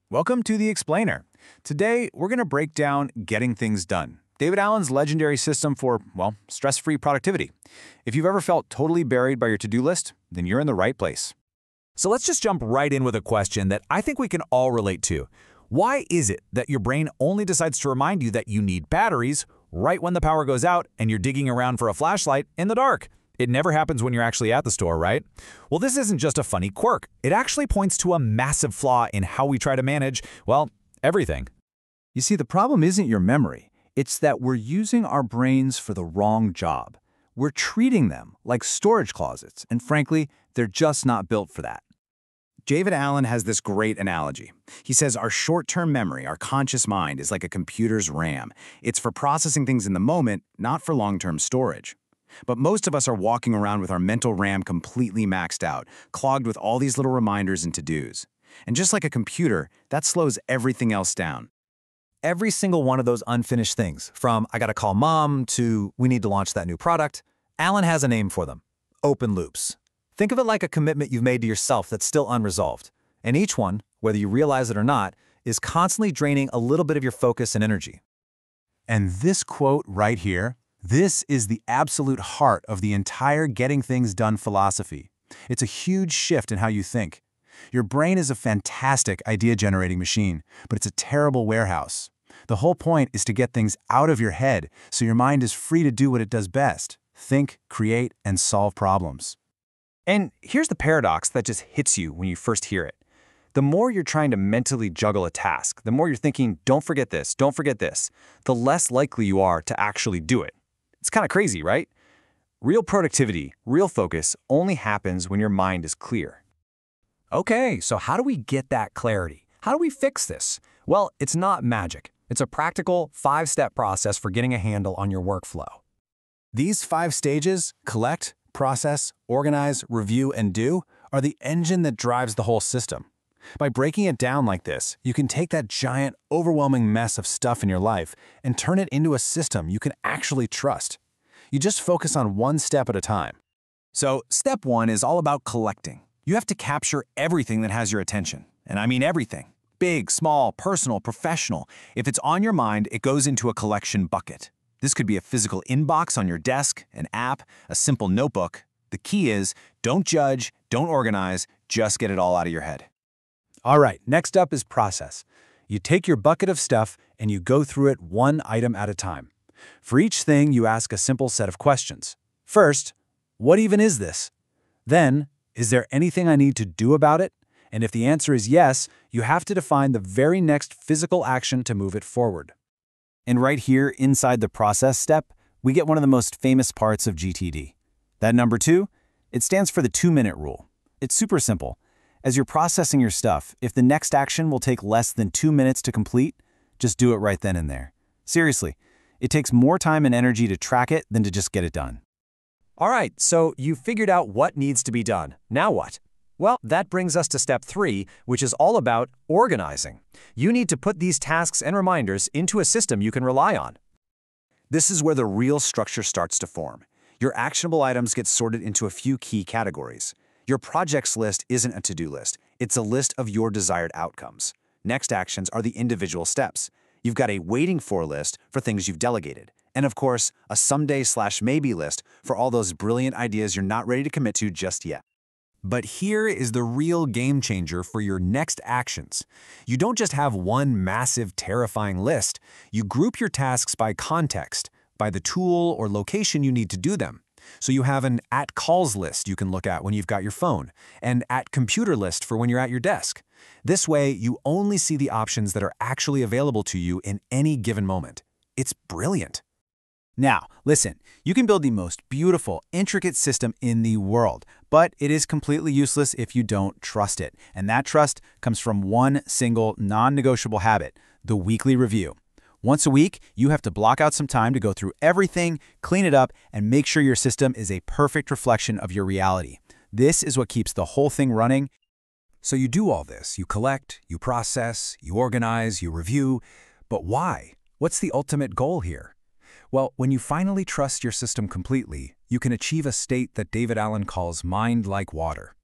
Welcome to The Explainer. Today, we're going to break down getting things done, David Allen's legendary system for, well, stress-free productivity. If you've ever felt totally buried by your to-do list, then you're in the right place. So let's just jump right in with a question that I think we can all relate to. Why is it that your brain only decides to remind you that you need batteries right when the power goes out and you're digging around for a flashlight in the dark? It never happens when you're actually at the store, right? Well, this isn't just a funny quirk. It actually points to a massive flaw in how we try to manage, well, everything. You see, the problem isn't your memory. It's that we're using our brains for the wrong job. We're treating them like storage closets, and frankly, they're just not built for that. David Allen has this great analogy. He says our short-term memory, our conscious mind, is like a computer's RAM. It's for processing things in the moment, not for long-term storage. But most of us are walking around with our mental RAM completely maxed out, clogged with all these little reminders and to-dos. And just like a computer, that slows everything else down. Every single one of those unfinished things, from I gotta call mom to we need to launch that new product, Allen has a name for them: open loops. Think of it like a commitment you've made to yourself that's still unresolved. And each one, whether you realize it or not, is constantly draining a little bit of your focus and energy. And this quote right here, this is the absolute heart of the entire getting things done philosophy. It's a huge shift in how you think. Your brain is a fantastic idea-generating machine, but it's a terrible warehouse. The whole point is to get things out of your head so your mind is free to do what it does best: think, create, and solve problems. And here's the paradox that just hits you when you first hear it. The more you're trying to mentally juggle a task, the more you're thinking, don't forget this, the less likely you are to actually do it. It's kind of crazy, right? Real productivity, real focus only happens when your mind is clear. Okay, so how do we get that clarity? How do we fix this? Well, it's not magic. It's a practical 5-step process for getting a handle on your workflow. These 5 stages, collect, process, organize, review, and do, are the engine that drives the whole system. By breaking it down like this, you can take that giant, overwhelming mess of stuff in your life and turn it into a system you can actually trust. You just focus on one step at a time. So, step 1 is all about collecting. You have to capture everything that has your attention. And I mean everything. Big, small, personal, professional. If it's on your mind, it goes into a collection bucket. This could be a physical inbox on your desk, an app, a simple notebook. The key is, don't judge, don't organize, just get it all out of your head. All right, next up is process. You take your bucket of stuff and you go through it one item at a time. For each thing, you ask a simple set of questions. First, what even is this? Then, is there anything I need to do about it? And if the answer is yes, you have to define the very next physical action to move it forward. And right here, inside the process step, we get one of the most famous parts of GTD. That number 2, it stands for the 2-minute rule. It's super simple. As you're processing your stuff, if the next action will take less than 2 minutes to complete, just do it right then and there. Seriously, it takes more time and energy to track it than to just get it done. All right, so you figured out what needs to be done. Now what? Well, that brings us to step 3, which is all about organizing. You need to put these tasks and reminders into a system you can rely on. This is where the real structure starts to form. Your actionable items get sorted into a few key categories. Your projects list isn't a to-do list. It's a list of your desired outcomes. Next actions are the individual steps. You've got a waiting for list for things you've delegated. And of course, a someday/maybe list for all those brilliant ideas you're not ready to commit to just yet. But here is the real game changer for your next actions. You don't just have one massive, terrifying list. You group your tasks by context, by the tool or location you need to do them. So you have an at-calls list you can look at when you've got your phone, and at-computer list for when you're at your desk. This way, you only see the options that are actually available to you in any given moment. It's brilliant. Now, listen, you can build the most beautiful, intricate system in the world, but it is completely useless if you don't trust it. And that trust comes from one single, non-negotiable habit: the weekly review. Once a week, you have to block out some time to go through everything, clean it up, and make sure your system is a perfect reflection of your reality. This is what keeps the whole thing running. So you do all this. You collect, you process, you organize, you review. But why? What's the ultimate goal here? Well, when you finally trust your system completely, you can achieve a state that David Allen calls mind like water.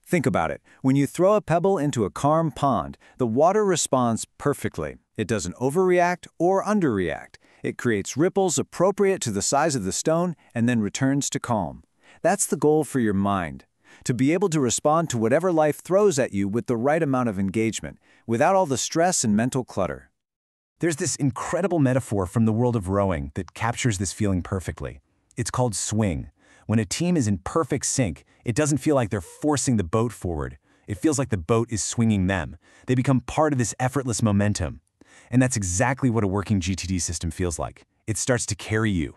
Think about it. When you throw a pebble into a calm pond, the water responds perfectly. It doesn't overreact or underreact. It creates ripples appropriate to the size of the stone and then returns to calm. That's the goal for your mind, to be able to respond to whatever life throws at you with the right amount of engagement, without all the stress and mental clutter. There's this incredible metaphor from the world of rowing that captures this feeling perfectly. It's called swing. When a team is in perfect sync, it doesn't feel like they're forcing the boat forward. It feels like the boat is swinging them. They become part of this effortless momentum. And that's exactly what a working GTD system feels like. It starts to carry you.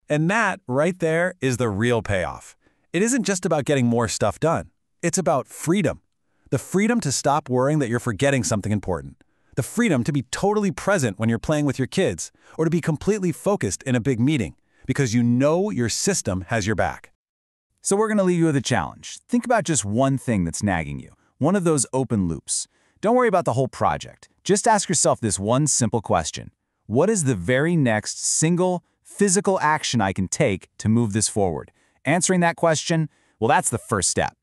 And that, right there, is the real payoff. It isn't just about getting more stuff done. It's about freedom. The freedom to stop worrying that you're forgetting something important. The freedom to be totally present when you're playing with your kids, or to be completely focused in a big meeting, because you know your system has your back. So we're going to leave you with a challenge. Think about just one thing that's nagging you, one of those open loops. Don't worry about the whole project. Just ask yourself this one simple question. What is the very next single, physical action I can take to move this forward? Answering that question, well, that's the first step.